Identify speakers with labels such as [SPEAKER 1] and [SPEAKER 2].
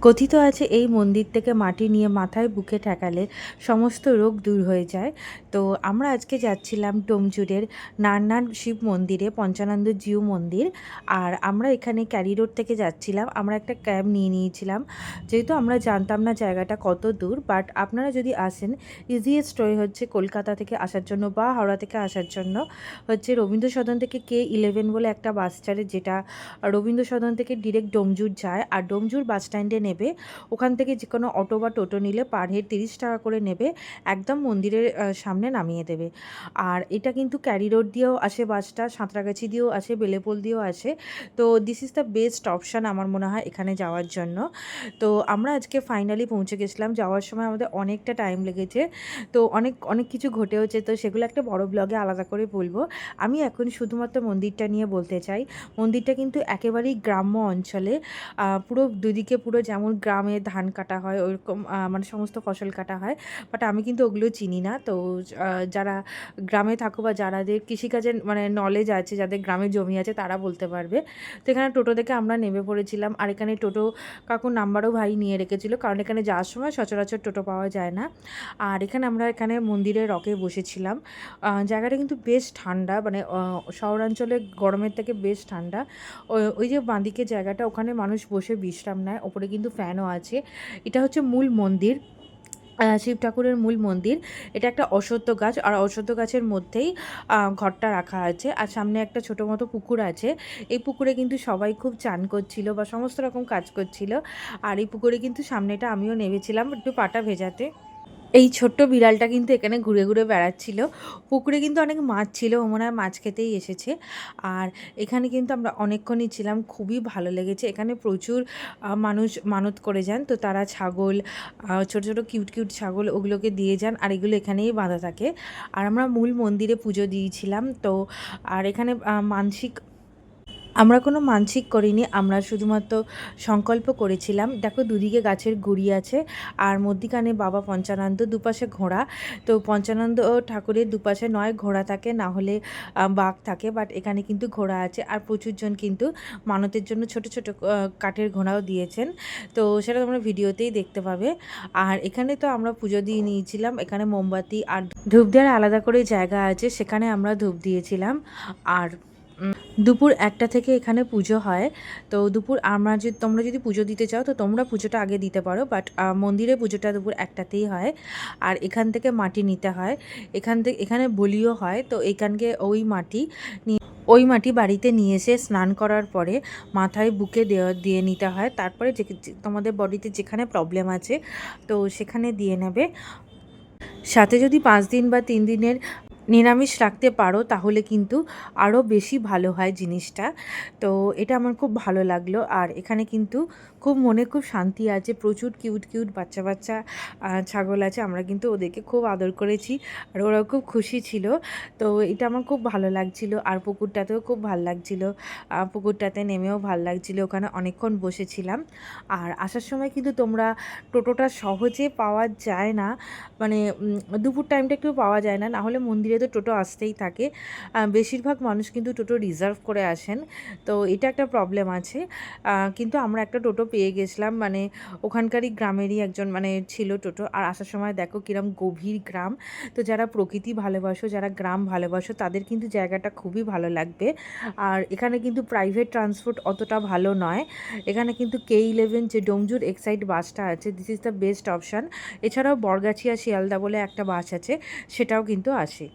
[SPEAKER 1] কথিত আছে এই মন্দির থেকে মাটি নিয়ে মাথায় বুকে ঠেকালে সমস্ত রোগ দূর হয়ে যায়। তো আমরা আজকে যাচ্ছিলাম ডোমজুড়ের নারনার শিব মন্দিরে, পঞ্চানন্দ জিউ মন্দির। আর আমরা এখানে ক্যারি রোড থেকে যাচ্ছিলাম। আমরা একটা ক্যাব নিয়ে নিয়েছিলাম, যেহেতু আমরা জানতাম না জায়গাটা কত দূর। বাট আপনারা যদি আসেন, ইজিয়েস্ট ওয়ে হচ্ছে কলকাতা থেকে আসার জন্য বা হাওড়া থেকে আসার জন্য হচ্ছে রবীন্দ্র সদন থেকে K11 বলে একটা বাস ছাড়ে, যেটা রবীন্দ্র সদন থেকে ডিরেক্ট ডোমজুড় যায়। আর ডোমজুড় বাস স্ট্যান্ডে নেবে, ওখান থেকে যে কোনো অটো বা টোটো নিলে পার হেড 30 টাকা করে নেবে, একদম মন্দিরের সামনে নামিয়ে দেবে। আর এটা কিন্তু ক্যারি রোড দিয়েও আসে বাসটা, সাঁতরাগাছি দিয়েও আসে, বেলেপোল দিয়েও আসে। তো this is the best option আমার মনে হয় এখানে যাওয়ার জন্য। তো আমরা আজকে ফাইনালি পৌঁছে গেছিলাম। যাওয়ার সময় আমাদের অনেকটা টাইম লেগেছে, তো অনেক অনেক কিছু ঘটেওছে, তো সেগুলো একটা বড় ব্লগে আলাদা করে বলবো। আমি এখন শুধুমাত্র মন্দিরটা নিয়ে বলতে চাই। মন্দিরটা কিন্তু একেবারেই গ্রাম্য অঞ্চলে, পুরো দুদিকে পুরো যেমন গ্রামে ধান কাটা হয় ওইরকম মানে সমস্ত ফসল কাটা হয়। বাট আমি কিন্তু ওগুলো চিনি না। তো যারা গ্রামে থাকো বা যাদের কৃষিকাজের মানে নলেজ আছে, যাদের গ্রামে জমি আছে, তারা বলতে পারবে। তো এখানে টোটো থেকে আমরা নেমে পড়েছিলাম। আর এখানে টোটো কাকুর নাম্বারও ভাই নিয়ে রেখেছিল, কারণ এখানে যাওয়ার সময় সচরাচর টোটো পাওয়া যায় না। আর আমরা এখানে মন্দিরের রকে বসেছিলাম। জায়গাটা কিন্তু বেশ ঠান্ডা, মানে শহরাঞ্চলে গরমের থেকে বেশ ঠান্ডা। ওই যে বাঁদিকে জায়গাটা, ওখানে মানুষ বসে বিশ্রাম নেয়, ওপরে কিন্তু ফ্যানও আছে। এটা হচ্ছে মূল মন্দির, শিব ঠাকুরের মূল মন্দির। এটা একটা অশ্বত্থ গাছ, আর অশ্বত্থ গাছের মধ্যেই ঘরটা রাখা আছে। আর সামনে একটা ছোটো মতো পুকুর আছে। এই পুকুরে কিন্তু সবাই খুব চান করছিল বা সমস্ত রকম কাজ করছিল। আর এই পুকুরে কিন্তু সামনেটা আমিও নেমেছিলাম একটু পাটা ভেজাতে। এই ছোট্ট বিড়ালটা কিন্তু এখানে ঘুরে ঘুরে বেড়াচ্ছিল। পুকুরে কিন্তু অনেক মাছ ছিল, ও মনে হয় মাছ খেতেই এসেছে। আর এখানে কিন্তু আমরা অনেকক্ষণই ছিলাম, খুবই ভালো লেগেছে। এখানে প্রচুর মানুষ মানত করে যান, তো তারা ছাগল, ছোটো ছোটো কিউট কিউট ছাগল, ওগুলোকে দিয়ে যান। আর এগুলো এখানেই বাঁধা থাকে। আর আমরা মূল মন্দিরে পুজো দিয়েছিলাম। তো আর এখানে আমরা কোনো মানসিক করিনি, আমরা শুধুমাত্র সংকল্প করেছিলাম। দেখো দুদিকে গাছের গুড়ি আছে, আর মধ্যিখানে বাবা পঞ্চানন্দ, দুপাশে ঘোড়া। তো পঞ্চানন্দ ঠাকুরের দুপাশে নয় ঘোড়া থাকে, না হলে বাঘ থাকে, বাট এখানে কিন্তু ঘোড়া আছে। আর প্রচুরজন কিন্তু মানতের জন্য ছোট ছোট কাঠের ঘোড়াও দিয়েছেন, তো সেটা তোমরা ভিডিওতেই দেখতে পাবে। আর এখানে তো আমরা পুজো দিয়ে নিয়েছিলাম। এখানে মোমবাতি আর ধূপ দেওয়ার আলাদা করে জায়গা আছে, সেখানে আমরা ধূপ দিয়েছিলাম। আর দুপুর 1টা থেকে এখানে পুজো হয়। তো তোমরা যদি পুজো দিতে চাও, তো তোমরা পুজোটা আগে দিতে পারো, বাট মন্দিরে পুজোটা দুপুর 1টাতেই হয়। আর এখান থেকে মাটি নিতে হয়, এখানে বলিও হয়। তো এখানকে ওই মাটি বাড়িতে নিয়ে এসে স্নান করার পরে মাথায় বুকে দিয়ে নিতে হয়। তারপরে তোমাদের বডিতে যেখানে প্রবলেম আছে, তো সেখানে দিয়ে নেবে। সাথে যদি 5 দিন বা 3 দিনের নিরামিষ রাখতে পারো, তাহলে কিন্তু আরও বেশি ভালো হয় জিনিসটা। তো এটা আমার খুব ভালো লাগলো। আর এখানে কিন্তু মনে খুব শান্তি আছে। প্রচুর কিউট কিউট বাচ্চা বাচ্চা ছাগল আছে, আমরা কিন্তু ওদেরকে খুব আদর করেছি, আর ওরাও খুব খুশি ছিল। তো এটা আমার খুব ভালো লাগছিল। আর পুকুরটাতেও খুব ভালো লাগছিল, পুকুরটাতে নেমেও ভালো লাগছিল, ওখানে অনেকক্ষণ বসেছিলাম। আর আসার সময় কিন্তু তোমরা টোটোটা সহজে পাওয়া যায় না, মানে দুপুর টাইমটা একটু পাওয়া যায় না, নাহলে মন্দিরে তো টোটো আসতেই থাকে। বেশিরভাগ মানুষ কিন্তু টোটো রিজার্ভ করে আসেন, তো এটা একটা প্রবলেম আছে। কিন্তু আমরা একটা টোটো পেয়ে গেছিলাম, মানে ওখানকারই গ্রামেরই একজন মানে ছিল টোটো। আর আসার সময় দেখো কিরম গভীর গ্রাম। তো যারা প্রকৃতি ভালোবাসো, যারা গ্রাম ভালোবাসো, তাদের কিন্তু জায়গাটা খুবই ভালো লাগবে। আর এখানে কিন্তু প্রাইভেট ট্রান্সপোর্ট অতটা ভালো নয়। এখানে কিন্তু K11 যে ডোমজুড় এক্সাইড বাসটা আছে, this is the best option. এছাড়াও বরগাছিয়া শিয়ালদা বলে একটা বাস আছে, সেটাও কিন্তু আসে।